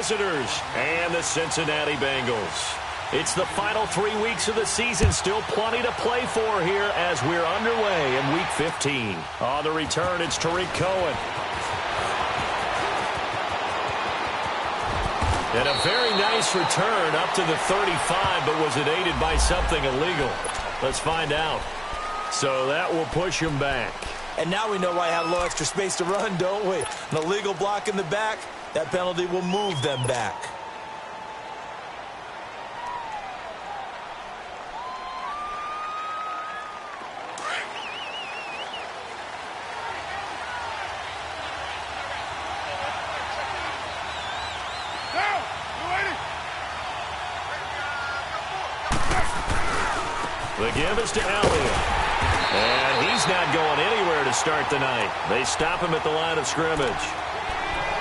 visitors and the Cincinnati Bengals. It's the final 3 weeks of the season. Still plenty to play for here as we're underway in Week 15. On the return, it's Tariq Cohen. And a very nice return up to the 35, but was it aided by something illegal? Let's find out. So that will push him back. And now we know why I had a little extra space to run, don't we? An illegal block in the back, that penalty will move them back. The give is to Elliott. And he's not going anywhere to start the night. They stop him at the line of scrimmage.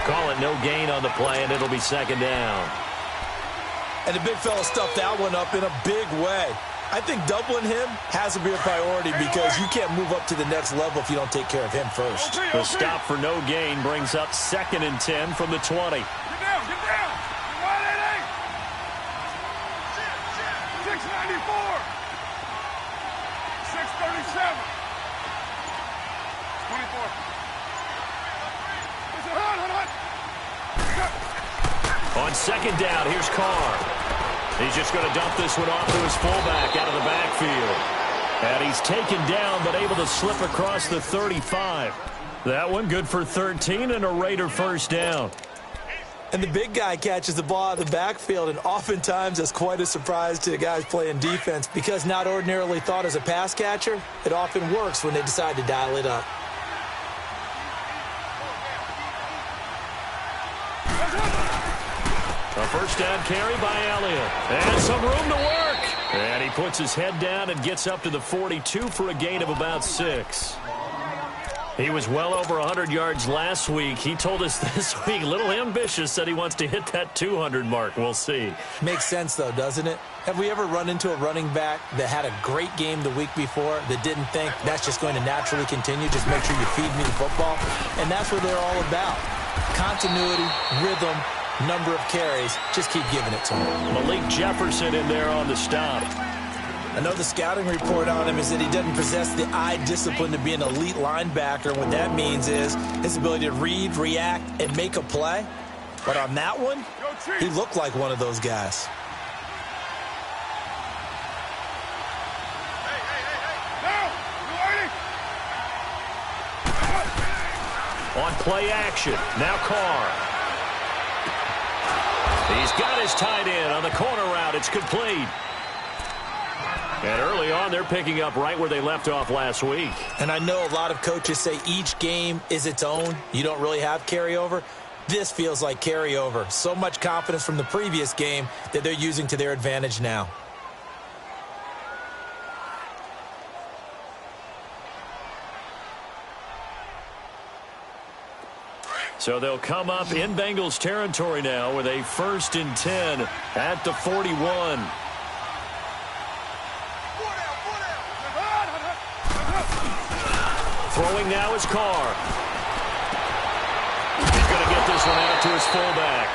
Call it no gain on the play, and it'll be second down. And the big fella stuffed that one up in a big way. I think doubling him has to be a priority because you can't move up to the next level if you don't take care of him first. The stop for no gain brings up 2nd and 10 from the 20. Get down, get down. 694. 637. 24. On second down, here's Carr. He's just going to dump this one off to his fullback out of the backfield. And he's taken down but able to slip across the 35. That one good for 13 and a Raider first down. And the big guy catches the ball out of the backfield, and oftentimes that's quite a surprise to the guys playing defense because not ordinarily thought as a pass catcher, it often works when they decide to dial it up. A first down carry by Elliott. And some room to work. And he puts his head down and gets up to the 42 for a gain of about 6. He was well over 100 yards last week. He told us this week, a little ambitious, said he wants to hit that 200 mark. We'll see. Makes sense, though, doesn't it? Have we ever run into a running back that had a great game the week before that didn't think that's just going to naturally continue? Just make sure you feed me the football. And that's what they're all about. Continuity, rhythm, number of carries. Just keep giving it to him. Malik Jefferson in there on the stop. I know the scouting report on him is that he doesn't possess the eye discipline to be an elite linebacker. And what that means is his ability to read, react, and make a play. But on that one, he looked like one of those guys. On play action, now Carr. He's got his tight end on the corner route. It's complete. And early on, they're picking up right where they left off last week. And I know a lot of coaches say each game is its own. You don't really have carryover. This feels like carryover. So much confidence from the previous game that they're using to their advantage now. So they'll come up in Bengals territory now with a 1st and 10 at the 41. Throwing now is Carr. He's going to get this one out to his fullback.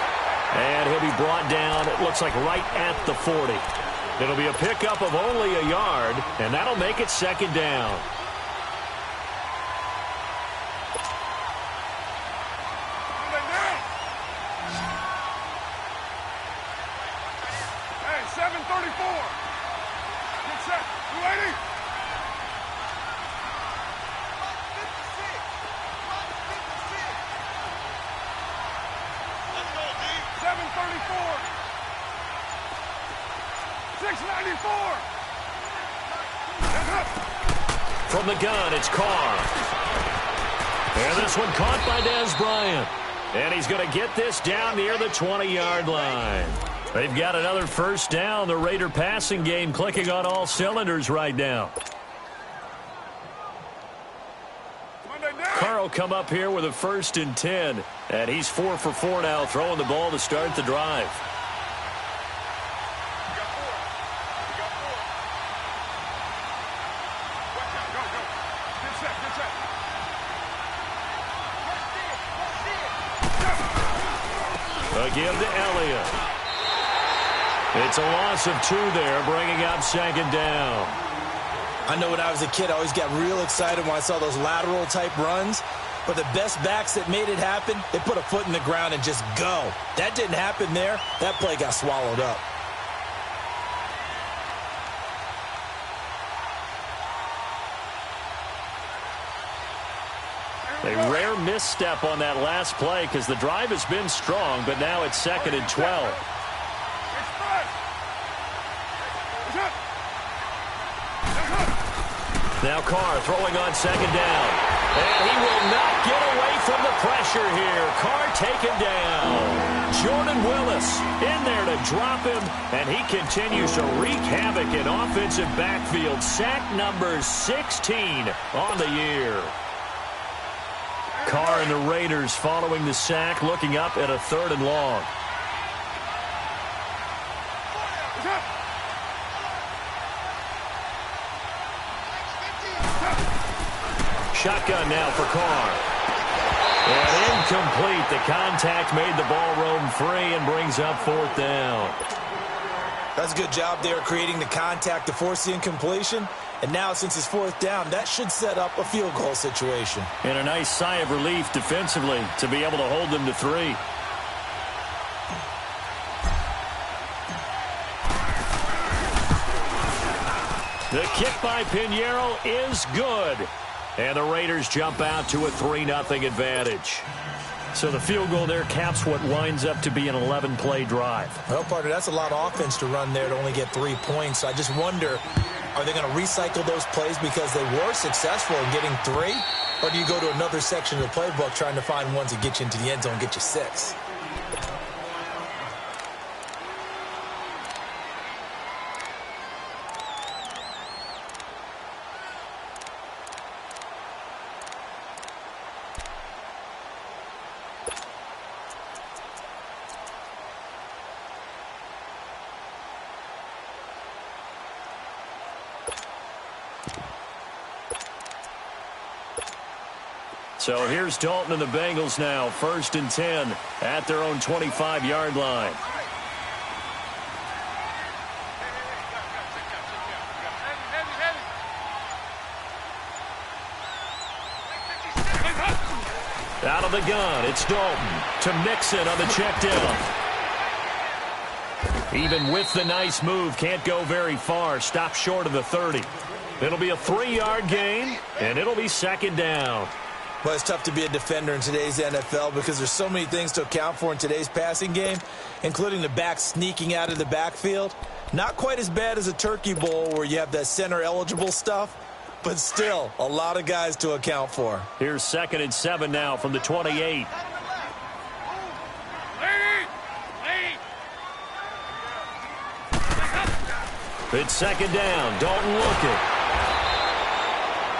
And he'll be brought down, it looks like right at the 40. It'll be a pickup of only a yard, and that'll make it second down. Hey, 734. Get set. 280. Let's go, D. 734. 694. From the gun, it's Carr. And this one caught by Dez Bryant. And he's going to get this down near the 20-yard line. They've got another first down. The Raider passing game clicking on all cylinders right now. Carr will come up here with a 1st and 10. And he's 4 for 4 now, throwing the ball to start the drive. A give to Elliott. It's a loss of 2 there, bringing up second down. I know when I was a kid, I always got real excited when I saw those lateral-type runs. But the best backs that made it happen, they put a foot in the ground and just go. That didn't happen there. That play got swallowed up. A rare misstep on that last play because the drive has been strong, but now it's 2nd and 12. Now Carr throwing on 2nd down. And he will not get away from the pressure here. Carr taken down. Jordan Willis in there to drop him, and he continues to wreak havoc in offensive backfield. Sack number 16 on the year. Carr and the Raiders following the sack, looking up at a 3rd and long. Shotgun now for Carr. And incomplete. The contact made the ball roam free and brings up 4th down. That's a good job there creating the contact to force the incompletion. And now, since it's 4th down, that should set up a field goal situation. And a nice sigh of relief defensively to be able to hold them to 3. The kick by Pinheiro is good. And the Raiders jump out to a 3-0 advantage. So the field goal there caps what winds up to be an 11-play drive. Well, partner, that's a lot of offense to run there to only get 3 points. I just wonder, are they going to recycle those plays because they were successful in getting 3? Or do you go to another section of the playbook trying to find ones that get you into the end zone and get you 6? So here's Dalton and the Bengals now, 1st and 10 at their own 25-yard line. Out of the gun, it's Dalton to Mixon on the check down. Even with the nice move, can't go very far. Stop short of the 30. It'll be a 3-yard gain, and it'll be 2nd down. Well, it's tough to be a defender in today's NFL because there's so many things to account for in today's passing game, including the back sneaking out of the backfield. Not quite as bad as a turkey bowl where you have that center-eligible stuff, but still a lot of guys to account for. Here's 2nd and 7 now from the 28. It's 2nd down. Dalton looking.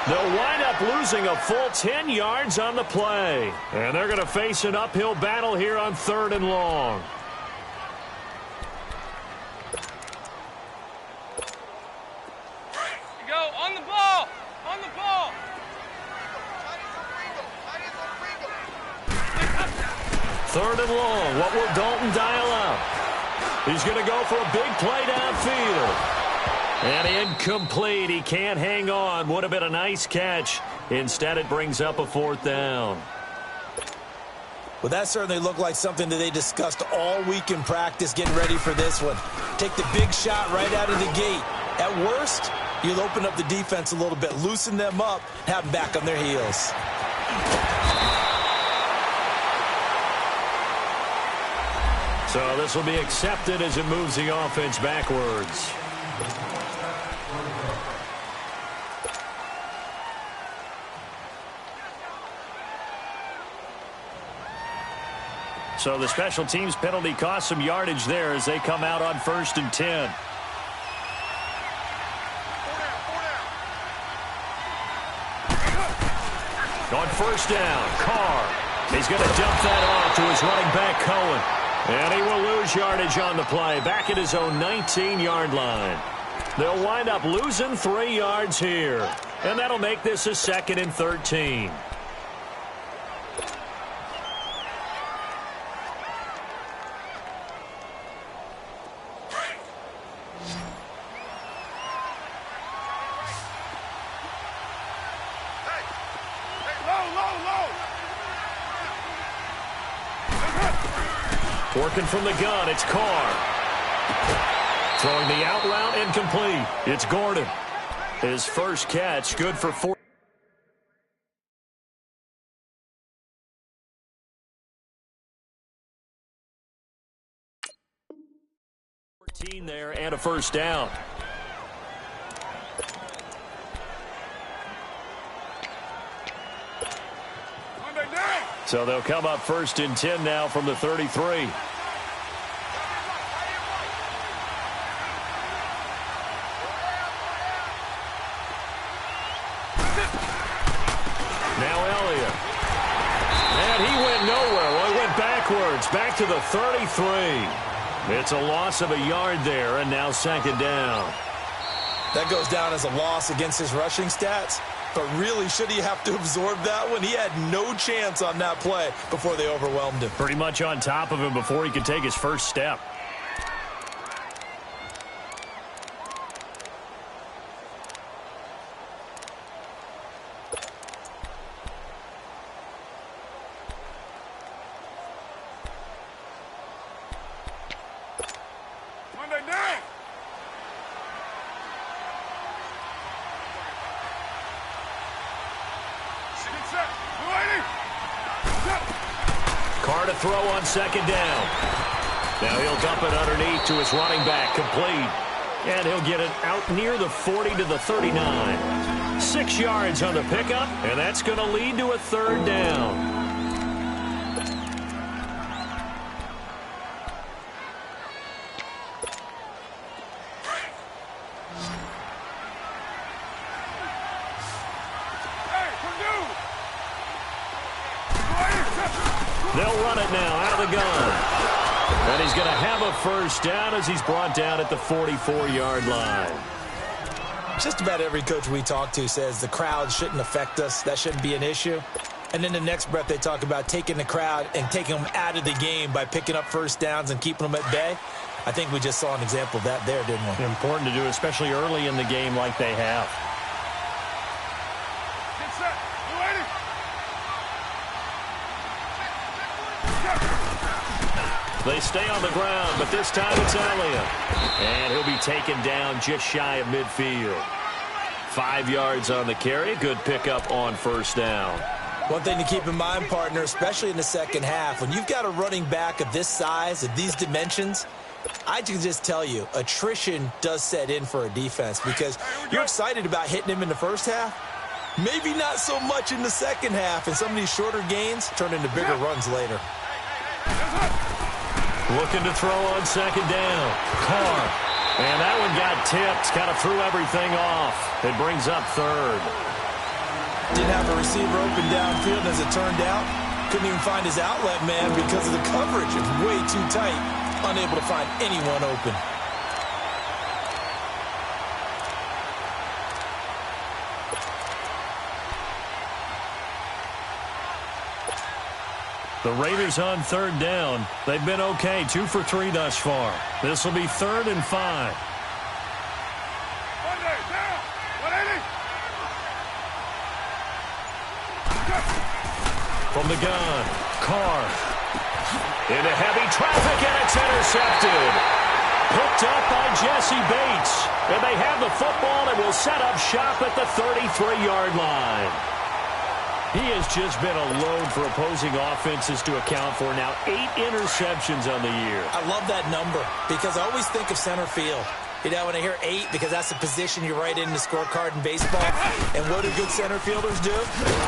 They'll wind up losing a full 10 yards on the play. And they're going to face an uphill battle here on 3rd and long. You go on the ball. On the ball. 3rd and long. What will Dalton dial up? He's going to go for a big play downfield. And incomplete. He can't hang on. Would have been a nice catch. Instead, it brings up a 4th down. Well, that certainly looked like something that they discussed all week in practice getting ready for this one. Take the big shot right out of the gate. At worst, you'll open up the defense a little bit, loosen them up, have them back on their heels. So this will be accepted as it moves the offense backwards. So the special teams penalty cost some yardage there as they come out on 1st and 10. On 1st down, Carr. He's going to dump that off to his running back, Cohen. And he will lose yardage on the play, back at his own 19-yard line. They'll wind up losing 3 yards here. And that'll make this a 2nd and 13. Working from the gun, it's Carr. Throwing the out route incomplete. It's Gordon. His first catch, good for 4. There and a first down. So they'll come up 1st and 10 now from the 33. Now Elliott. And he went nowhere. Well, he went backwards. Back to the 33. It's a loss of a yard there, and now 2nd down. That goes down as a loss against his rushing stats. But really, should he have to absorb that one? He had no chance on that play before they overwhelmed him. Pretty much on top of him before he could take his first step. Carr to throw on 2nd down. Now he'll dump it underneath to his running back, complete. And he'll get it out near the 40 to the 39. 6 yards on the pickup, and that's going to lead to a 3rd down. They'll run it now out of the gun. And he's going to have a first down as he's brought down at the 44-yard line. Just about every coach we talk to says the crowd shouldn't affect us. That shouldn't be an issue. And in the next breath, they talk about taking the crowd and taking them out of the game by picking up first downs and keeping them at bay. I think we just saw an example of that there, didn't we? Important to do, especially early in the game like they have. They stay on the ground, but this time it's Elliott. And he'll be taken down just shy of midfield. 5 yards on the carry. Good pickup on first down. One thing to keep in mind, partner, especially in the second half, when you've got a running back of this size, of these dimensions, I can just tell you, attrition does set in for a defense because you're excited about hitting him in the first half. Maybe not so much in the second half, and some of these shorter gains turn into bigger runs later. Looking to throw on 2nd down. Carr. And that one got tipped. Kind of threw everything off. It brings up 3rd. Didn't have a receiver open downfield, as it turned out. Couldn't even find his outlet man because of the coverage. It's way too tight. Unable to find anyone open. The Raiders on 3rd down. They've been okay, 2 for 3 thus far. This will be 3rd and 5. From the gun, Carr. Into heavy traffic, and it's intercepted. Picked up by Jesse Bates. And they have the football and will set up shop at the 33-yard line. He has just been a load for opposing offenses to account for. Now 8 interceptions on the year. I love that number because I always think of center field. You know, when I hear 8, because that's the position you write in the scorecard in baseball. And what do good center fielders do?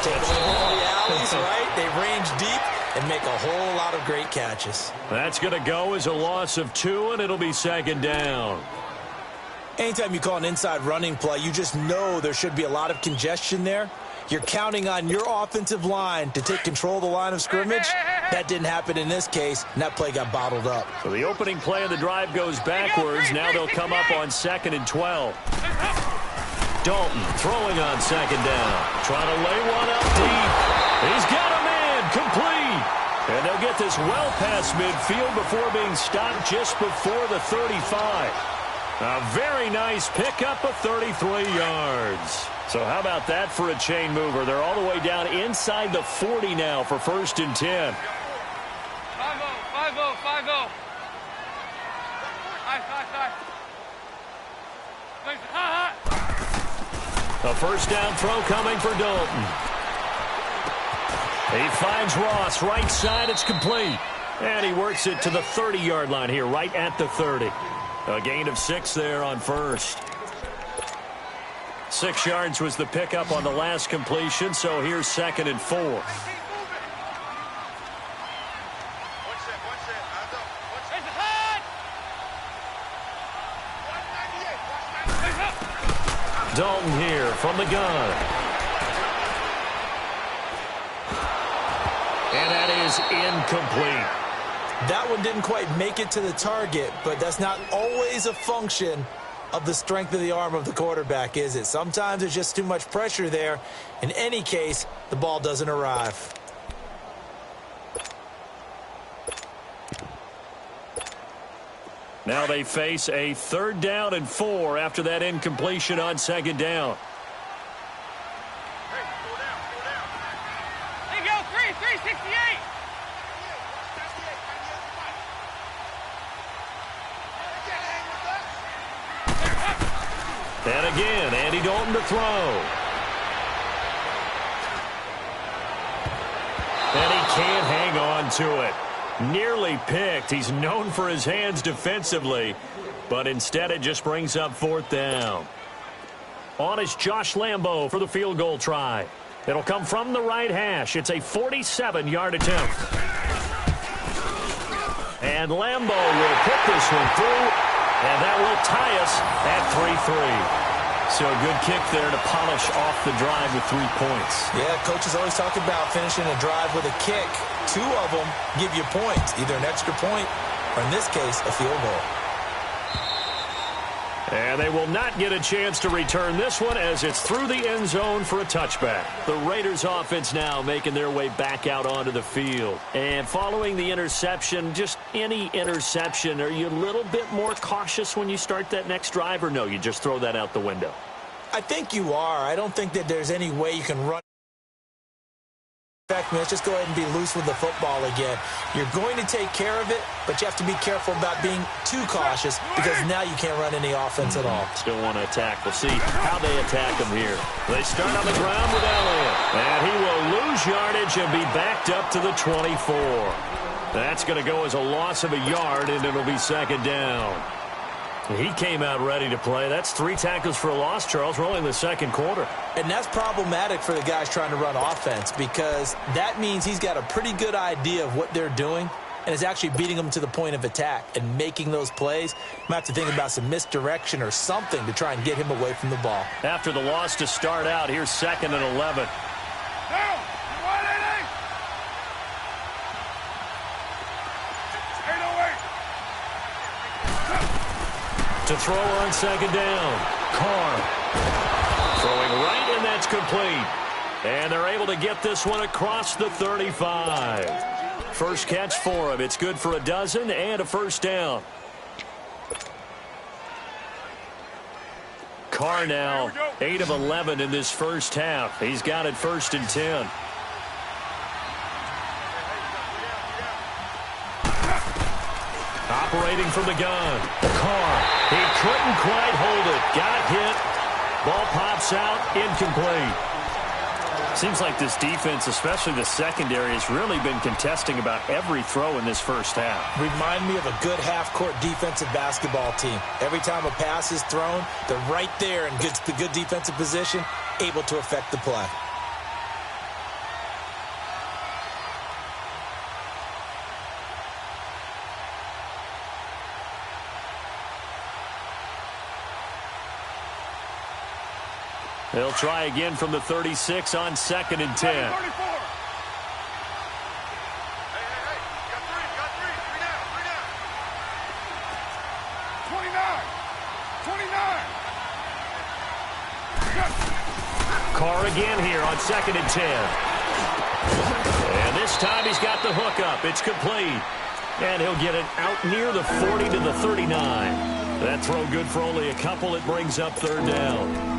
Take all the alleys, right? They range deep and make a whole lot of great catches. That's going to go as a loss of 2, and it'll be 2nd down. Anytime you call an inside running play, you just know there should be a lot of congestion there. You're counting on your offensive line to take control of the line of scrimmage. That didn't happen in this case, and that play got bottled up. So the opening play of the drive goes backwards. Now they'll come up on 2nd and 12. Dalton throwing on 2nd down. Trying to lay one up deep. He's got a man complete. And they'll get this well past midfield before being stopped just before the 35. A very nice pickup of 33 yards. So how about that for a chain mover? They're all the way down inside the 40 now for 1st and 10. 5-0, 5-0, 5-0. A first down throw coming for Dalton. He finds Ross right side. It's complete. And he works it to the 30-yard line here, right at the 30. A gain of 6 there on first. 6 yards was the pickup on the last completion, so here's 2nd and 4. Dalton here from the gun. And that is incomplete. That one didn't quite make it to the target, but that's not always a function of the strength of the arm of the quarterback, is it? Sometimes there's just too much pressure there. In any case, the ball doesn't arrive. Now they face a 3rd down and 4 after that incompletion on 2nd down. Hey, go down. Hey, go, 368. And again, Andy Dalton to throw. And he can't hang on to it. Nearly picked. He's known for his hands defensively, but instead it just brings up 4th down. On is Josh Lambo for the field goal try. It'll come from the right hash. It's a 47-yard attempt. And Lambo will put this one through, and that will tie us at 3-3. So a good kick there to polish off the drive with 3 points. Yeah, coaches always talk about finishing a drive with a kick. 2 of them give you points, either an extra point or, in this case, a field goal. And they will not get a chance to return this one as it's through the end zone for a touchback. The Raiders offense now making their way back out onto the field. And following the interception, just any interception, are you a little bit more cautious when you start that next drive, or no, you just throw that out the window? I think you are. I don't think that there's any way you can run. Let's just go ahead and be loose with the football again. You're going to take care of it, but you have to be careful about being too cautious because now you can't run any offense at all. Still want to attack. We'll see how they attack him here. They start on the ground with Elliott, and he will lose yardage and be backed up to the 24. That's going to go as a loss of a yard, and it'll be 2nd down. He came out ready to play. That's 3 tackles for a loss, Charles. We're only in the 2nd quarter. And that's problematic for the guys trying to run offense because that means he's got a pretty good idea of what they're doing and is actually beating them to the point of attack and making those plays. Might have to think about some misdirection or something to try and get him away from the ball. After the loss to start out, here's 2nd and 11. To throw on 2nd down. Carr throwing right, and that's complete. And they're able to get this one across the 35. First catch for him. It's good for a dozen and a first down. Carr now 8 of 11 in this first half. He's got it 1st and 10. Operating from the gun. Carr. He couldn't quite hold it. Got hit. Ball pops out. Incomplete. Seems like this defense, especially the secondary, has really been contesting about every throw in this first half. Remind me of a good half-court defensive basketball team. Every time a pass is thrown, they're right there and gets the good defensive position, able to affect the play. They'll try again from the 36 on 2nd and 10. Hey, got 3 down. 29. Carr again here on 2nd and 10. And this time he's got the hook up. It's complete. And he'll get it out near the 40 to the 39. That throw good for only a couple. It brings up 3rd down.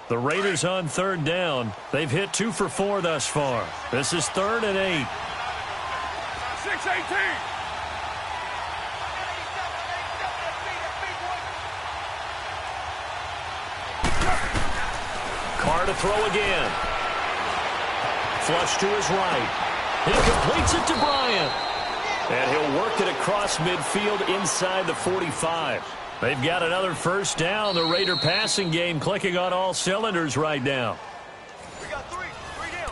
The Raiders on third down. They've hit 2 for 4 thus far. This is 3rd and 8. 6-18. Carr to throw again. Flush to his right. He completes it to Bryant. And he'll work it across midfield inside the 45. They've got another first down. The Raider passing game clicking on all cylinders right now. We got 3 down.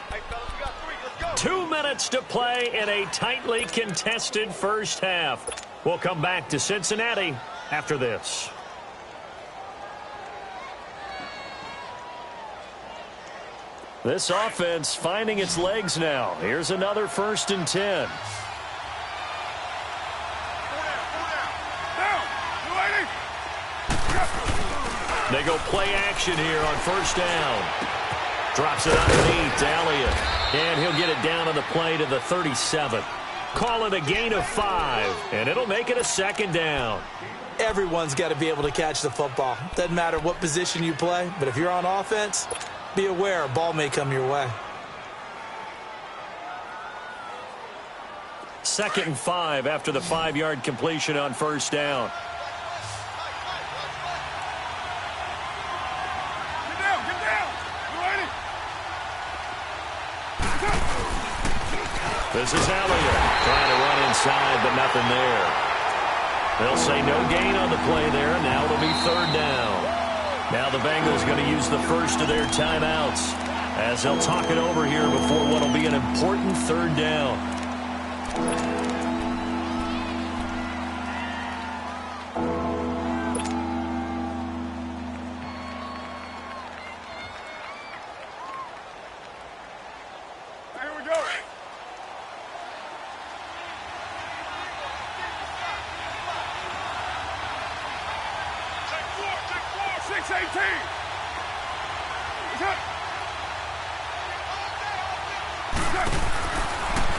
Hey, fellas, we got 3. Let's go. 2 minutes to play in a tightly contested first half. We'll come back to Cincinnati after this. This offense finding its legs now. Here's another 1st and 10. They go play action here on first down. Drops it underneath to Elliott. And he'll get it down on the play to the 37. Call it a gain of 5, and it'll make it a 2nd down. Everyone's got to be able to catch the football. Doesn't matter what position you play, but if you're on offense, be aware a ball may come your way. 2nd and 5 after the 5-yard completion on first down. This is Elliott trying to run inside, but nothing there. They'll say no gain on the play there. Now it'll be 3rd down. Now the Bengals going to use the first of their timeouts as they'll talk it over here before what will be an important 3rd down. Here we go. Take 4. 6-18.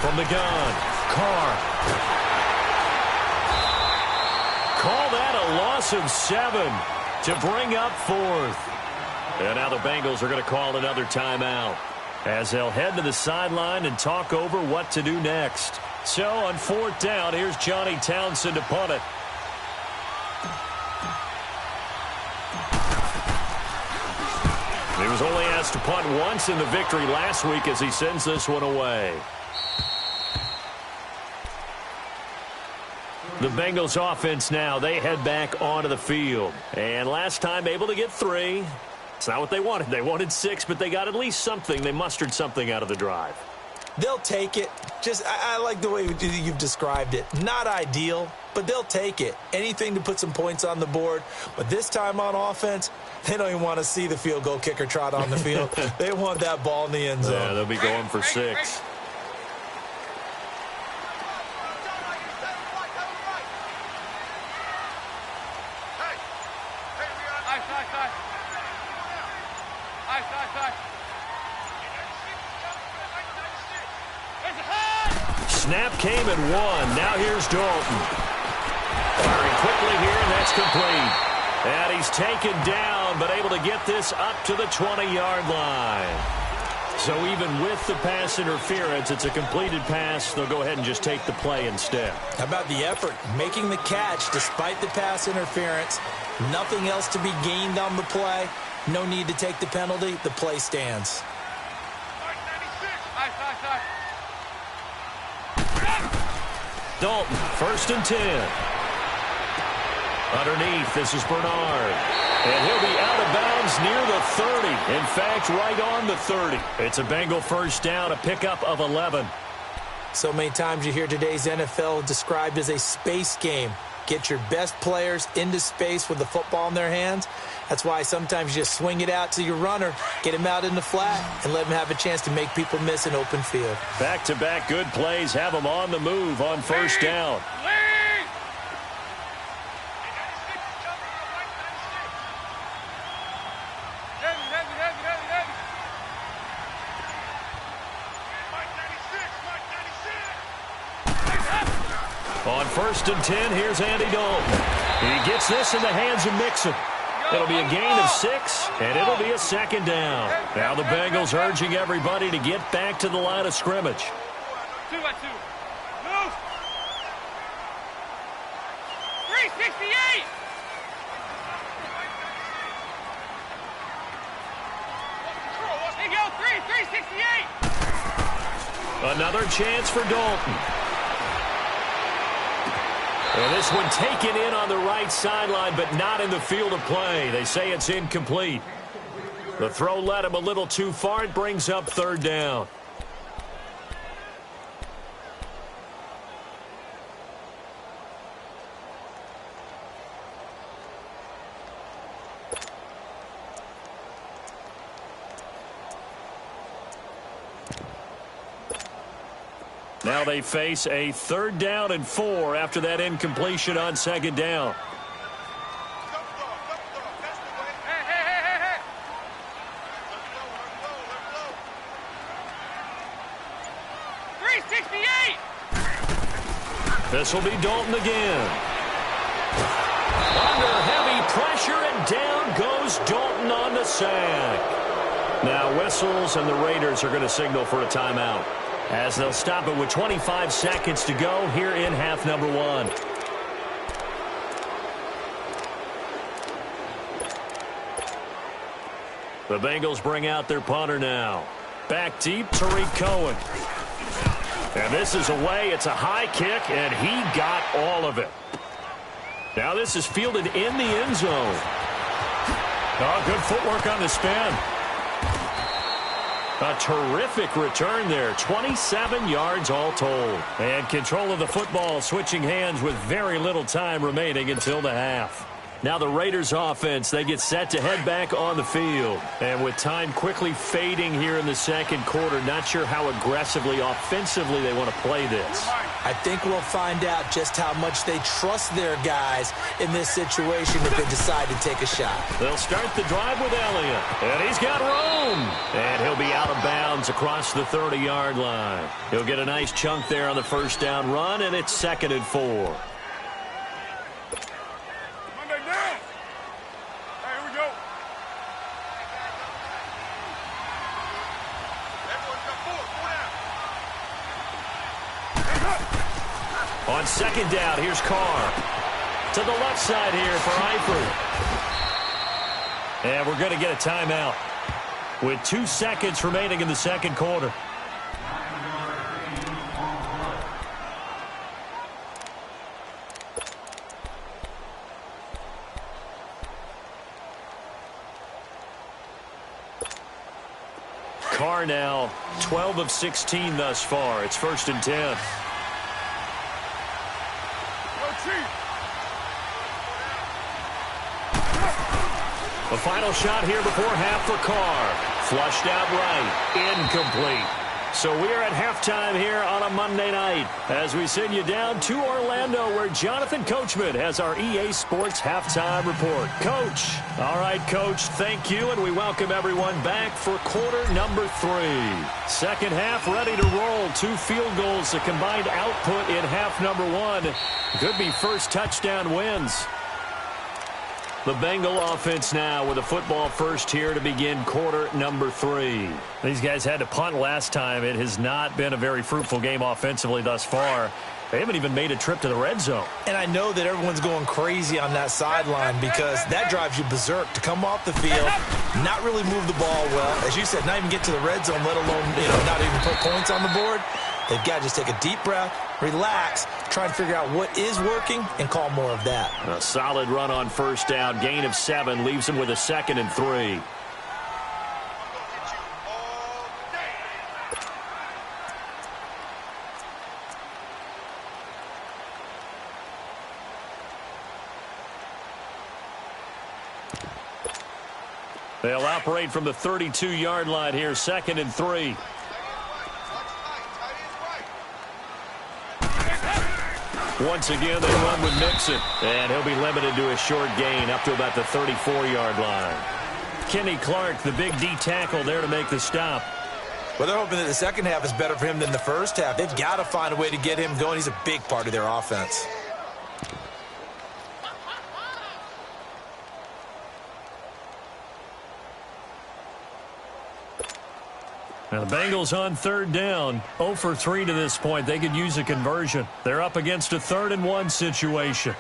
From the gun, Carr. Call that a loss of 7 to bring up 4th. And now the Bengals are going to call another timeout as they'll head to the sideline and talk over what to do next. So on 4th down, here's Johnny Townsend to punt it. He was only asked to punt once in the victory last week as he sends this one away. The Bengals offense now, they head back onto the field. And last time able to get 3. It's not what they wanted. They wanted 6, but they got at least something. They mustered something out of the drive. They'll take it. I like the way you've described it. Not ideal, but they'll take it. Anything to put some points on the board. But this time on offense, they don't even want to see the field goal kicker trot on the field. They want that ball in the end zone. Yeah, they'll be going for 6. Snap came at 1. Now here's Dalton. Firing quickly here, and that's complete. And he's taken down, but able to get this up to the 20-yard line. So even with the pass interference, it's a completed pass. They'll go ahead and just take the play instead. How about the effort? Making the catch despite the pass interference. Nothing else to be gained on the play. No need to take the penalty. The play stands. Dalton, 1st and 10. Underneath, this is Bernard. And he'll be out of bounds near the 30. In fact, right on the 30. It's a Bengal first down, a pickup of 11. So many times you hear today's NFL described as a space game. Get your best players into space with the football in their hands. That's why sometimes you just swing it out to your runner, get him out in the flat, and let him have a chance to make people miss an open field. Back-to-back good plays have them on the move on first down. On 1st and 10, here's Andy Dalton. He gets this in the hands of Mixon. It'll be a gain of 6, and it'll be a second down. Now the Bengals urging everybody to get back to the line of scrimmage. 2 by 2. Move. 368. Hey, go 368. Another chance for Dalton. And this one taken in on the right sideline, but not in the field of play. They say it's incomplete. The throw led him a little too far. It brings up third down. Now they face a 3rd down and 4 after that incompletion on 2nd down. This will be Dalton again. Under heavy pressure, and down goes Dalton on the sack. Now whistles, and the Raiders are going to signal for a timeout, as they'll stop it with 25 seconds to go here in half number 1. The Bengals bring out their punter now. Back deep, Tariq Cohen. And this is away. It's a high kick, and he got all of it. Now this is fielded in the end zone. Oh, good footwork on the spin. A terrific return there. 27 yards all told. And control of the football switching hands with very little time remaining until the half. Now the Raiders offense, they get set to head back on the field. And with time quickly fading here in the second quarter, not sure how aggressively, offensively they want to play this. I think we'll find out just how much they trust their guys in this situation if they decide to take a shot. They'll start the drive with Elliott. And he's got room. And he'll be out of bounds across the 30-yard line. He'll get a nice chunk there on the first down run, and it's 2nd and 4. On 2nd down, here's Carr. To the left side here for Eifert. And we're going to get a timeout with 2 seconds remaining in the second quarter. Carr now 12 of 16 thus far. It's 1st and 10. The final shot here before half for Carr. Flushed out right. Incomplete. So we are at halftime here on a Monday night as we send you down to Orlando, where Jonathan Coachman has our EA Sports halftime report. Coach. All right, Coach, thank you, and we welcome everyone back for quarter number 3. Second half ready to roll. 2 field goals, a combined output in half number 1. Could be first touchdown wins. The Bengal offense now with a football first here to begin quarter number 3. These guys had to punt last time. It has not been a very fruitful game offensively thus far. They haven't even made a trip to the red zone. And I know that everyone's going crazy on that sideline because that drives you berserk to come off the field, not really move the ball well. As you said, not even get to the red zone, let alone, not even put points on the board. They've got to just take a deep breath, relax, try and figure out what is working, and call more of that. A solid run on first down. Gain of 7 leaves them with a 2nd and 3. They'll operate from the 32-yard line here, 2nd and 3. Once again, they run with Mixon. And he'll be limited to a short gain up to about the 34-yard line. Kenny Clark, the big D tackle there to make the stop. Well, they're hoping that the second half is better for him than the first half. They've got to find a way to get him going. He's a big part of their offense. Now the Bengals on third down, 0 for 3 to this point. They could use a conversion. They're up against a 3rd-and-1 situation.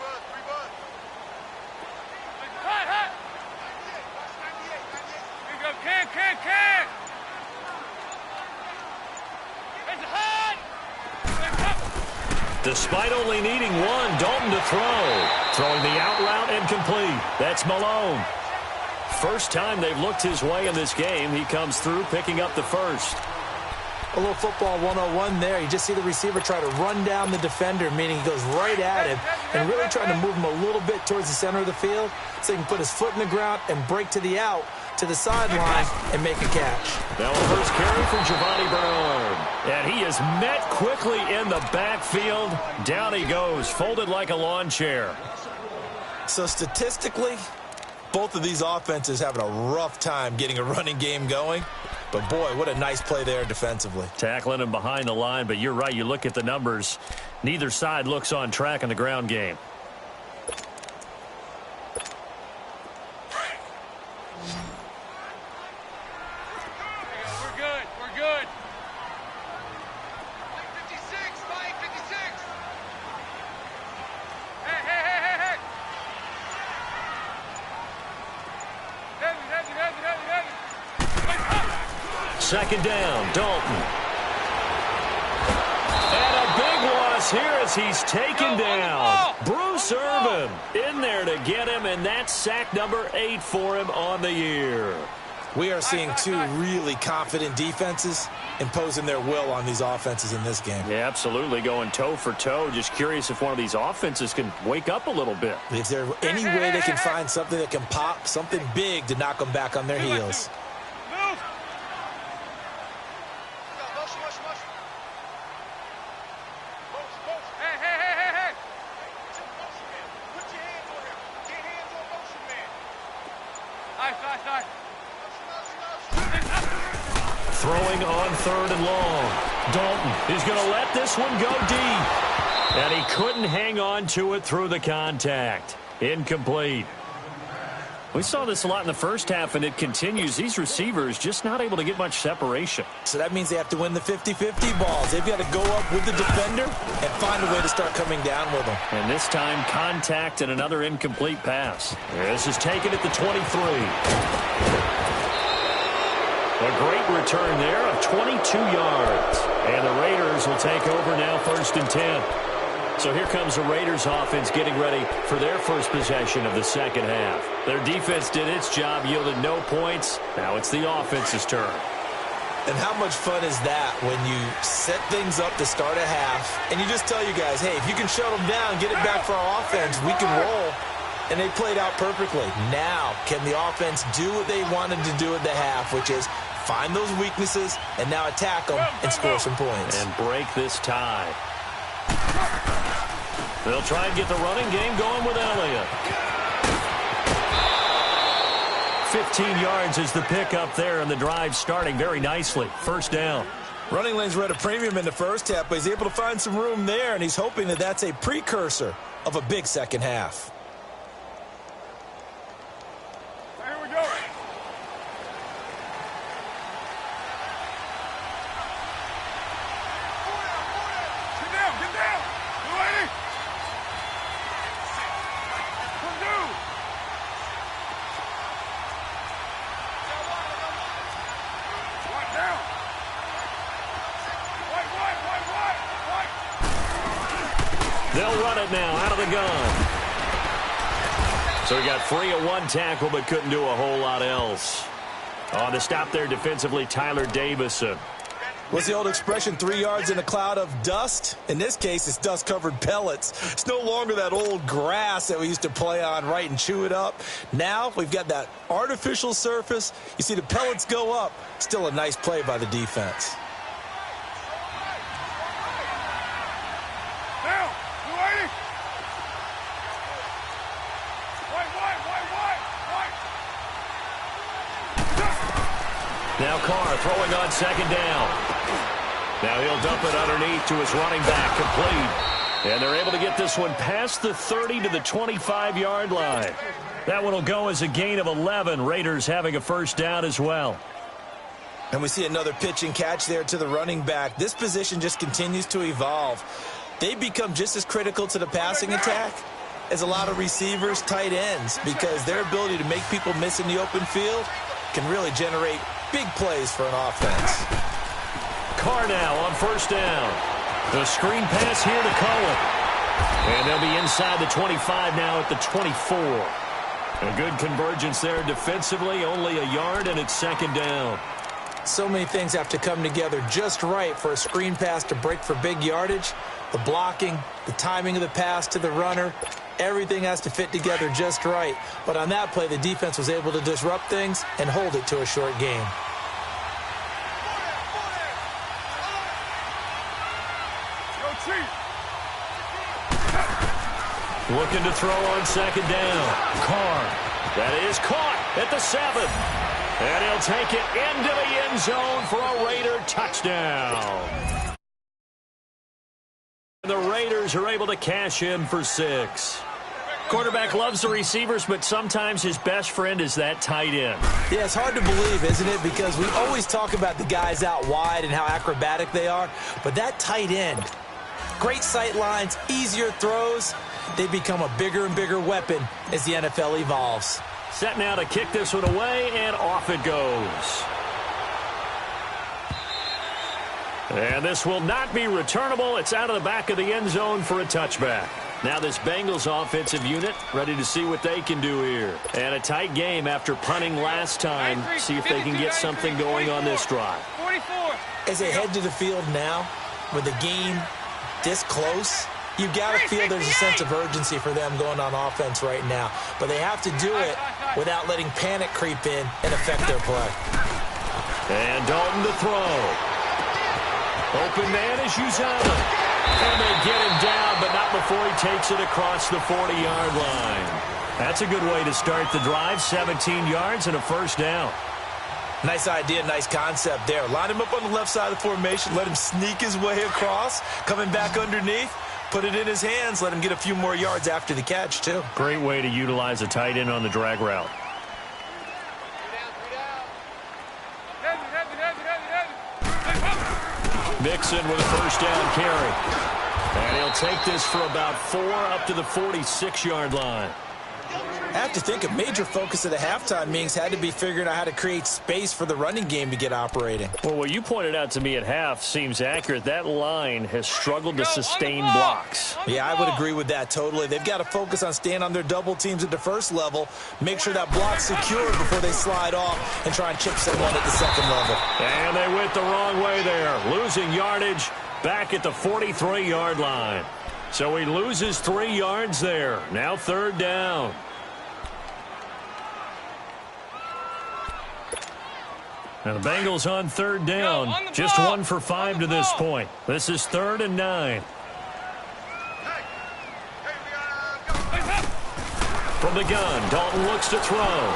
Despite only needing one, Dalton to throw. Throwing the out route and complete. That's Malone. First time they've looked his way in this game. He comes through, picking up the first. A little football 101 there. You just see the receiver try to run down the defender, meaning he goes right at him and really trying to move him a little bit towards the center of the field so he can put his foot in the ground and break to the out, to the sideline, and make a catch. Now a first carry for Giovanni Bernard. And he is met quickly in the backfield. Down he goes, folded like a lawn chair. So statistically, both of these offenses having a rough time getting a running game going. But, boy, what a nice play there defensively. Tackling him behind the line, but you're right. You look at the numbers. Neither side looks on track in the ground game. We're good. We're good. 56. 56. Hey. Heavy. Second down, Dalton. And a big loss here as he's taken down. Bruce Irvin in there to get him, and that's sack number 8 for him on the year. We are seeing two really confident defenses imposing their will on these offenses in this game. Yeah, absolutely, going toe for toe. Just curious if one of these offenses can wake up a little bit. Is there any way they can find something that can pop, something big to knock them back on their heels? Throwing on 3rd and long. Dalton is going to let this one go deep. And he couldn't hang on to it through the contact. Incomplete. We saw this a lot in the first half, and it continues. These receivers just not able to get much separation. So that means they have to win the 50-50 balls. They've got to go up with the defender and find a way to start coming down with them. And this time, contact and another incomplete pass. This is taken at the 23. A great return there of 22 yards. And the Raiders will take over now 1st and 10. So here comes the Raiders offense getting ready for their first possession of the second half. Their defense did its job, yielded no points. Now it's the offense's turn. And how much fun is that when you set things up to start a half and you just tell you guys, hey, if you can shut them down, get it back for our offense, we can roll. And they played out perfectly. Now, can the offense do what they wanted to do at the half, which is find those weaknesses and now attack them and score some points. And break this tie. They'll try and get the running game going with Elliott. 15 yards is the pickup there, and the drive starting very nicely. First down. Running lanes were at a premium in the first half, but he's able to find some room there, and he's hoping that that's a precursor of a big second half. Here we go. Get down. You ready? Come do. Right down. White. They'll run it now out of the gun. So he got free of one tackle but couldn't do a whole lot else. On to stop there defensively, Tyler Davison. What's the old expression, 3 yards in a cloud of dust? In this case, it's dust-covered pellets. It's no longer that old grass that we used to play on, right, and chew it up. Now we've got that artificial surface. You see the pellets go up. Still a nice play by the defense. Down. You ready? White. Now Carr throwing on second down. Now he'll dump it underneath to his running back, complete. And they're able to get this one past the 30 to the 25-yard line. That one will go as a gain of 11. Raiders having a first down as well. And we see another pitch and catch there to the running back. This position just continues to evolve. They become just as critical to the passing attack as a lot of receivers, tight ends, because their ability to make people miss in the open field can really generate big plays for an offense. Carr now on first down. The screen pass here to Cohen. And they'll be inside the 25 now at the 24. A good convergence there defensively, only a yard, and it's second down. So many things have to come together just right for a screen pass to break for big yardage. The blocking, the timing of the pass to the runner, everything has to fit together just right. But on that play, the defense was able to disrupt things and hold it to a short game. Looking to throw on second down. Carr. That is caught at the 7. And he'll take it into the end zone for a Raider touchdown. The Raiders are able to cash in for 6. Quarterback loves the receivers, but sometimes his best friend is that tight end. Yeah, it's hard to believe, isn't it? Because we always talk about the guys out wide and how acrobatic they are. But that tight end, great sight lines, easier throws, they become a bigger and bigger weapon as the NFL evolves. Set now to kick this one away, and off it goes. And this will not be returnable. It's out of the back of the end zone for a touchback. Now this Bengals offensive unit ready to see what they can do here. And a tight game after punting last time. See if they can get something going on this drive. 44. As they head to the field now, with the game this close, you've got to feel there's a sense of urgency for them going on offense right now. But they have to do it without letting panic creep in and affect their play. And Dalton to throw. Open man is Uzama. And they get him down, but not before he takes it across the 40-yard line. That's a good way to start the drive. 17 yards and a first down. Nice idea, nice concept there. Line him up on the left side of the formation. Let him sneak his way across. Coming back underneath. Put it in his hands. Let him get a few more yards after the catch, too. Great way to utilize a tight end on the drag route. Mixon with a first down carry. And he'll take this for about 4 up to the 46-yard line. I have to think a major focus of the halftime meetings had to be figuring out how to create space for the running game to get operating. Well, what you pointed out to me at half seems accurate. That line has struggled to sustain blocks. Yeah, I would agree with that totally. They've got to focus on staying on their double teams at the first level, make sure that block's secure before they slide off and try and chip someone at the second level. And they went the wrong way there, losing yardage back at the 43-yard line. So he loses 3 yards there. Now third down. Now the Bengals on third down. Just 1 for 5 to this point. This is 3rd and 9. From the gun, Dalton looks to throw.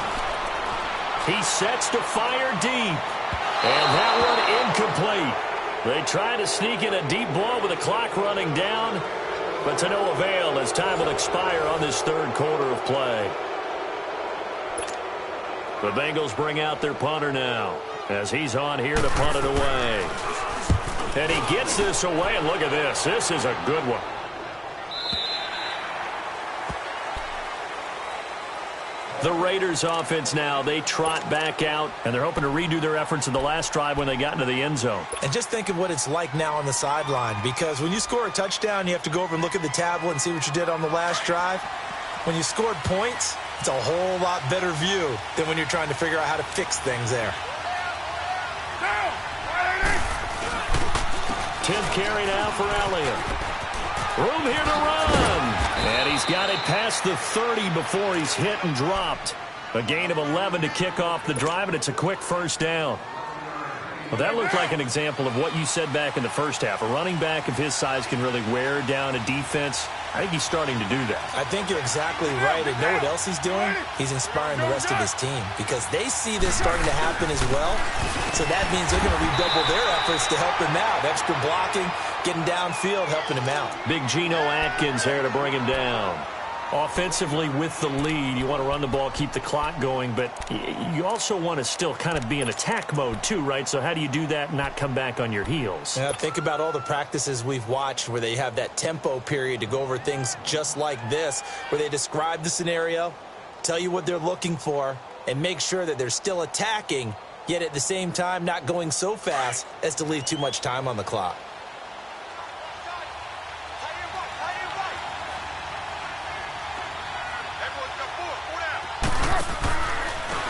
He sets to fire deep. And that one incomplete. They try to sneak in a deep ball with the clock running down, but to no avail as time will expire on this third quarter of play. The Bengals bring out their punter now as he's on here to punt it away. And he gets this away, and look at this. This is a good one. The Raiders offense now, they trot back out, and they're hoping to redo their efforts in the last drive when they got into the end zone. And just think of what it's like now on the sideline, because when you score a touchdown, you have to go over and look at the tablet and see what you did on the last drive. When you scored points, it's a whole lot better view than when you're trying to figure out how to fix things there. 10th carry now for Elliott. Room here to run. And he's got it past the 30 before he's hit and dropped. A gain of 11 to kick off the drive, and it's a quick first down. Well, that looked like an example of what you said back in the first half. A running back of his size can really wear down a defense. I think he's starting to do that. I think you're exactly right. And know what else he's doing? He's inspiring the rest of his team because they see this starting to happen as well. So that means they're going to redouble their efforts to help him out. Extra blocking, getting downfield, helping him out. Big Geno Atkins there to bring him down. Offensively with the lead, you want to run the ball, keep the clock going, but you also want to still kind of be in attack mode too, right? So how do you do that and not come back on your heels? Yeah, think about all the practices we've watched where they have that tempo period to go over things just like this, where they describe the scenario, tell you what they're looking for, and make sure that they're still attacking, yet at the same time not going so fast as to leave too much time on the clock.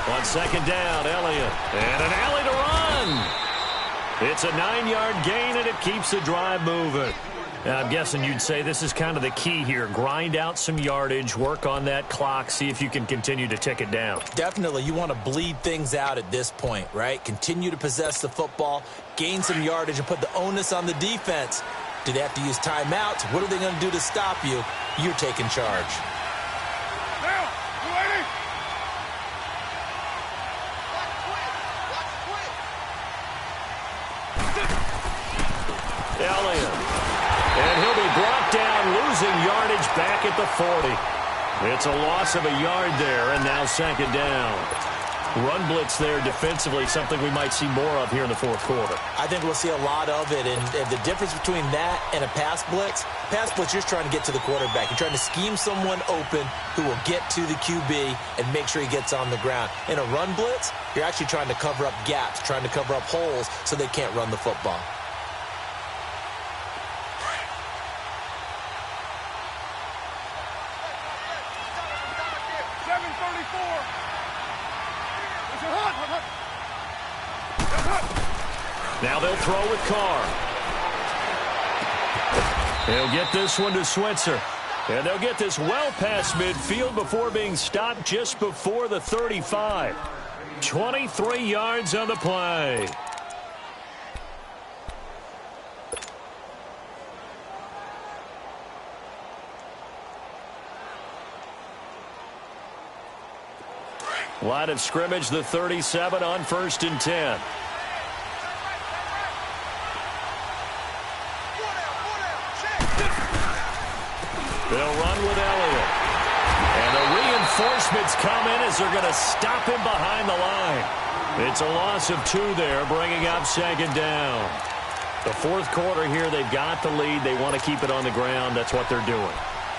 On second down, Elliott. And an alley to run. It's a 9-yard gain, and it keeps the drive moving. Now, I'm guessing you'd say this is kind of the key here. Grind out some yardage, work on that clock, see if you can continue to tick it down. Definitely, you want to bleed things out at this point, right? Continue to possess the football, gain some yardage, and put the onus on the defense. Do they have to use timeouts? What are they going to do to stop you? You're taking charge. Elliott. And he'll be brought down, losing yardage back at the 40. It's a loss of a yard there, and now second down. Run blitz there defensively, something we might see more of here in the fourth quarter. I think we'll see a lot of it, and the difference between that and a pass blitz, you're trying to get to the quarterback. You're trying to scheme someone open who will get to the QB and make sure he gets on the ground. In a run blitz, you're actually trying to cover up gaps, trying to cover up holes so they can't run the football. Now they'll throw with Carr. They'll get this one to Switzer. And they'll get this well past midfield before being stopped just before the 35. 23 yards on the play. Line of scrimmage, the 37 on 1st and 10. They'll run with Elliott. And the reinforcements come in as they're going to stop him behind the line. It's a loss of 2 there, bringing up second down. The fourth quarter here, they've got the lead. They want to keep it on the ground. That's what they're doing.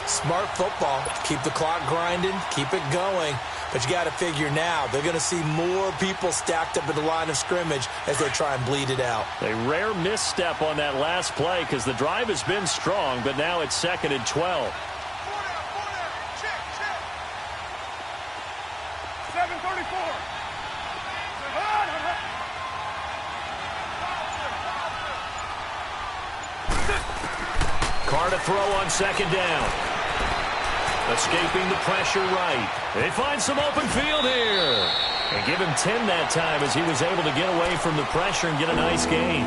Smart football. Keep the clock grinding. Keep it going. But you got to figure now, they're going to see more people stacked up at the line of scrimmage as they try and bleed it out. A rare misstep on that last play because the drive has been strong, but now it's 2nd and 12. 7:34. Carr to throw on second down. Escaping the pressure right. They find some open field here. And give him 10 that time as he was able to get away from the pressure and get a nice gain.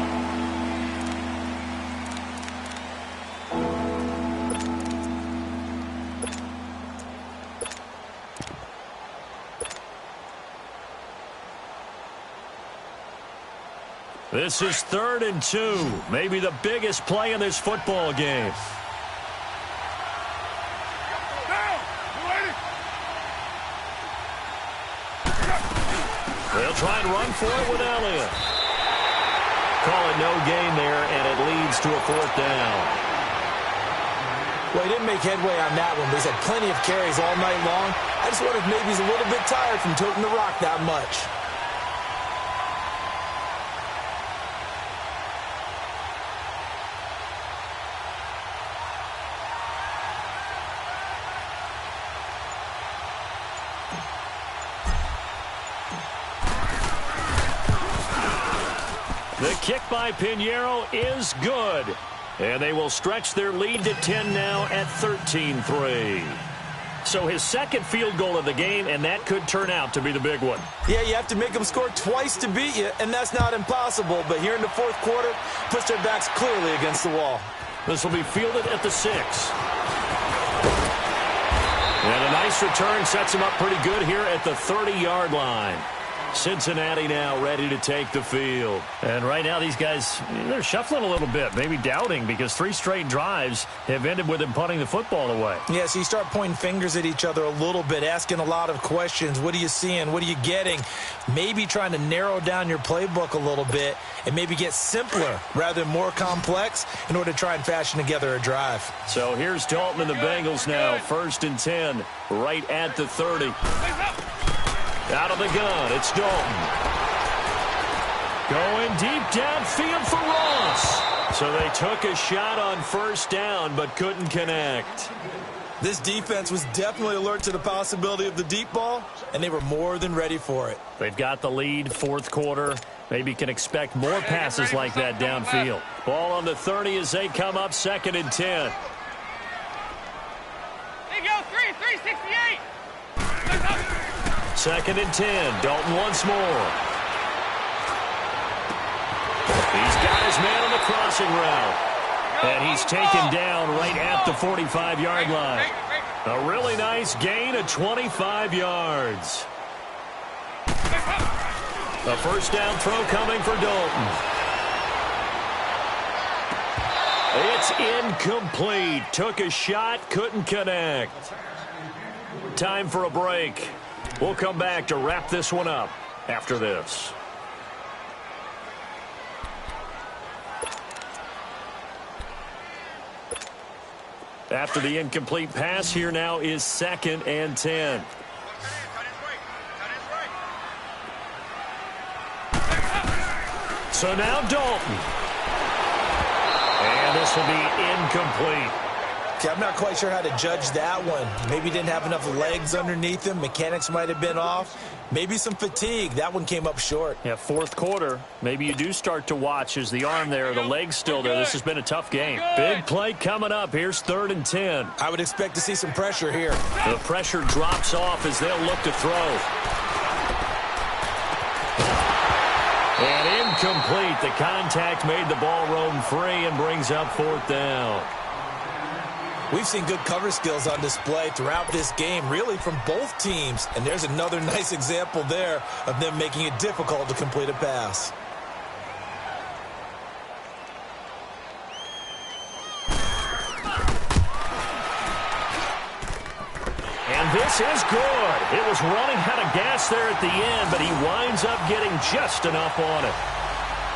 This is 3rd and 2. Maybe the biggest play in this football game. They'll try and run for it with Elliott. Call it no gain there, and it leads to a 4th down. Well, he didn't make headway on that one, but he's had plenty of carries all night long. I just wonder if maybe he's a little bit tired from toting the rock that much. The kick by Pinheiro is good. And they will stretch their lead to 10 now at 13-3. So his second field goal of the game, and that could turn out to be the big one. Yeah, you have to make them score twice to beat you, and that's not impossible. But here in the fourth quarter, puts their backs clearly against the wall. This will be fielded at the 6. And a nice return sets him up pretty good here at the 30-yard line. Cincinnati now ready to take the field. And right now these guys, they're shuffling a little bit, maybe doubting, because 3 straight drives have ended with them punting the football away. Yeah, so you start pointing fingers at each other a little bit, asking a lot of questions. What are you seeing? What are you getting? Maybe trying to narrow down your playbook a little bit and maybe get simpler rather than more complex in order to try and fashion together a drive. So here's Dalton and the Bengals now, 1st and 10, right at the 30. Out of the gun, it's Dalton. Going deep downfield for Ross. So they took a shot on 1st down, but couldn't connect. This defense was definitely alert to the possibility of the deep ball, and they were more than ready for it. They've got the lead, 4th quarter. Maybe can expect more passes like that downfield. Ball on the 30 as they come up, 2nd and 10. There you go, 368. 2nd and 10. Dalton once more. He's got his man on the crossing route. And he's taken down right at the 45-yard line. A really nice gain of 25 yards. A 1st down throw coming for Dalton. It's incomplete. Took a shot, couldn't connect. Time for a break. We'll come back to wrap this one up after this. After the incomplete pass, here now is 2nd and 10. So now Dalton. And this will be incomplete. Okay, I'm not quite sure how to judge that one. Maybe didn't have enough legs underneath him. Mechanics might have been off. Maybe some fatigue. That one came up short. Yeah, 4th quarter. Maybe you do start to watch as the arm there, the leg's still there. This has been a tough game. Big play coming up. Here's 3rd and 10. I would expect to see some pressure here. The pressure drops off as they'll look to throw. And incomplete. The contact made the ball roam free and brings up 4th down. We've seen good cover skills on display throughout this game, really from both teams. And there's another nice example there of them making it difficult to complete a pass. And this is good. It was running out of gas there at the end, but he winds up getting just enough on it.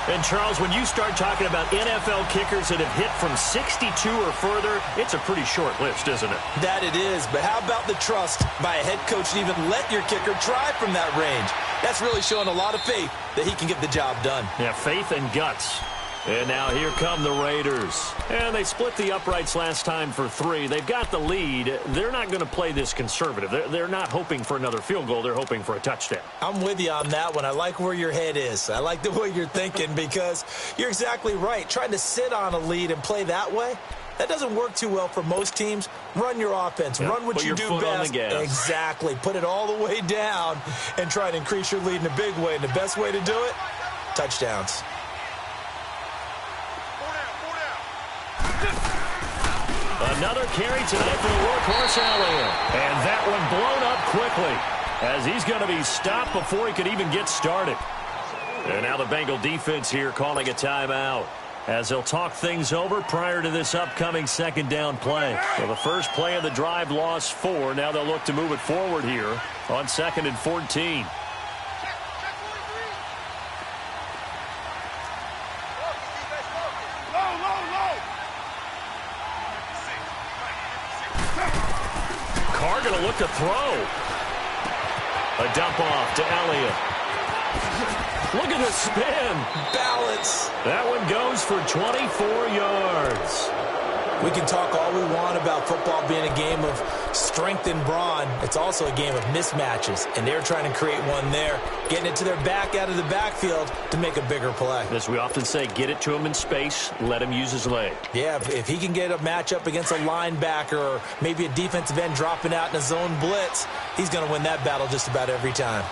And, Charles, when you start talking about NFL kickers that have hit from 62 or further, it's a pretty short list, isn't it? That it is, but how about the trust by a head coach to even let your kicker try from that range? That's really showing a lot of faith that he can get the job done. Yeah, faith and guts. And now here come the Raiders. And they split the uprights last time for 3. They've got the lead. They're not going to play this conservative. They're not hoping for another field goal. They're hoping for a touchdown. I'm with you on that one. I like where your head is. I like the way you're thinking because you're exactly right. Trying to sit on a lead and play that way, that doesn't work too well for most teams. Run your offense. Yep. Run what you do best. Exactly. Put it all the way down and try to increase your lead in a big way. And the best way to do it, touchdowns. Another carry tonight for the workhorse Elliott. And that one blown up quickly as he's going to be stopped before he could even get started. And now the Bengal defense here calling a timeout as they'll talk things over prior to this upcoming 2nd down play. So the first play of the drive lost 4. Now they'll look to move it forward here on 2nd and 14. Carr going to look to throw. A dump off to Elliott. Look at the spin. Balance. That one goes for 24 yards. We can talk all we want about football being a game of strength and brawn. It's also a game of mismatches, and they're trying to create one there, getting it to their back out of the backfield to make a bigger play. As we often say, get it to him in space, let him use his leg. Yeah, if he can get a matchup against a linebacker or maybe a defensive end dropping out in a zone blitz, he's going to win that battle just about every time.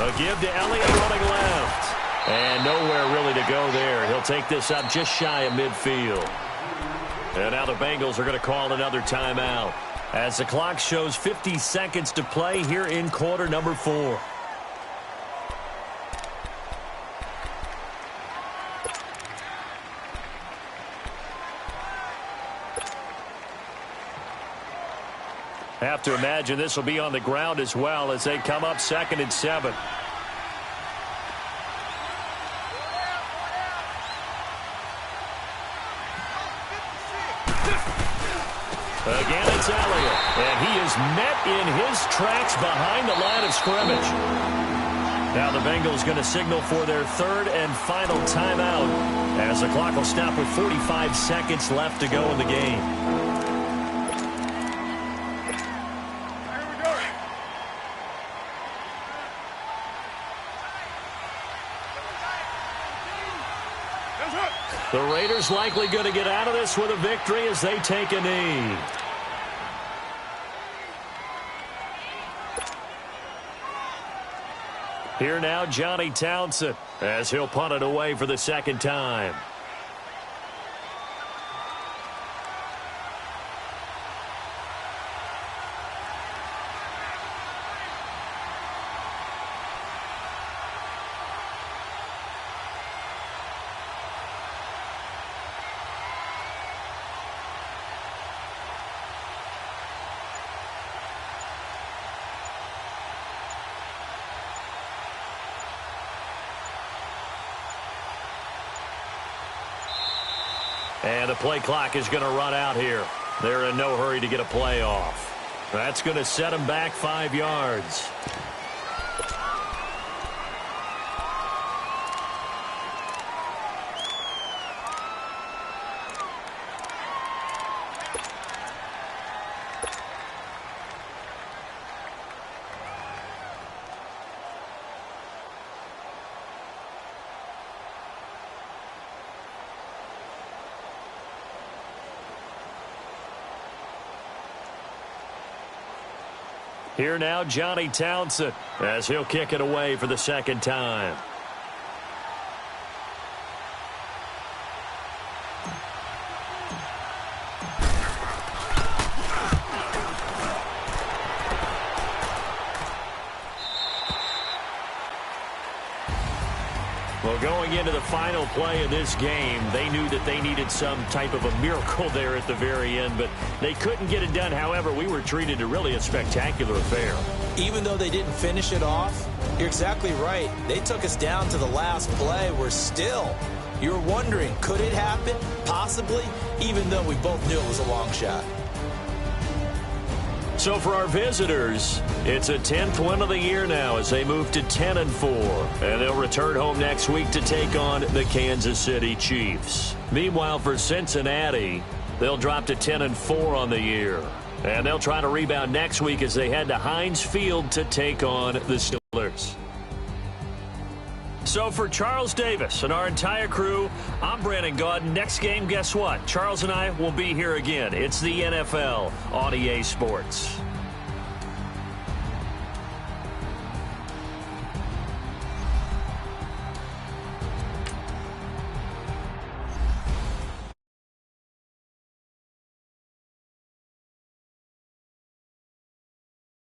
A give to Elliott running left. And nowhere really to go there. He'll take this up just shy of midfield. And now the Bengals are going to call another timeout as the clock shows 50 seconds to play here in quarter number 4. Have to imagine this will be on the ground as well as they come up 2nd and 7. Again, it's Elliott, and he is met in his tracks behind the line of scrimmage. Now the Bengals going to signal for their 3rd and final timeout as the clock will stop with 45 seconds left to go in the game. The Raiders likely going to get out of this with a victory as they take a knee. Here now, Johnny Townsend, as he'll punt it away for the 2nd time. And the play clock is going to run out here. They're in no hurry to get a play off. That's going to set them back 5 yards. Here now, Johnny Townsend, as he'll kick it away for the 2nd time. Well, going into the final play of this game, they knew that they needed some type of a miracle there at the very end, but they couldn't get it done. However, we were treated to really a spectacular affair. Even though they didn't finish it off, you're exactly right. They took us down to the last play. We're still, you're wondering, could it happen? Possibly, even though we both knew it was a long shot. So for our visitors, it's a 10th win of the year now as they move to 10-4. And they'll return home next week to take on the Kansas City Chiefs. Meanwhile, for Cincinnati, they'll drop to 10-4 on the year. And they'll try to rebound next week as they head to Heinz Field to take on the Steelers. So for Charles Davis and our entire crew, I'm Brandon Gaudin. Next game, guess what? Charles and I will be here again. It's the NFL on EA Sports.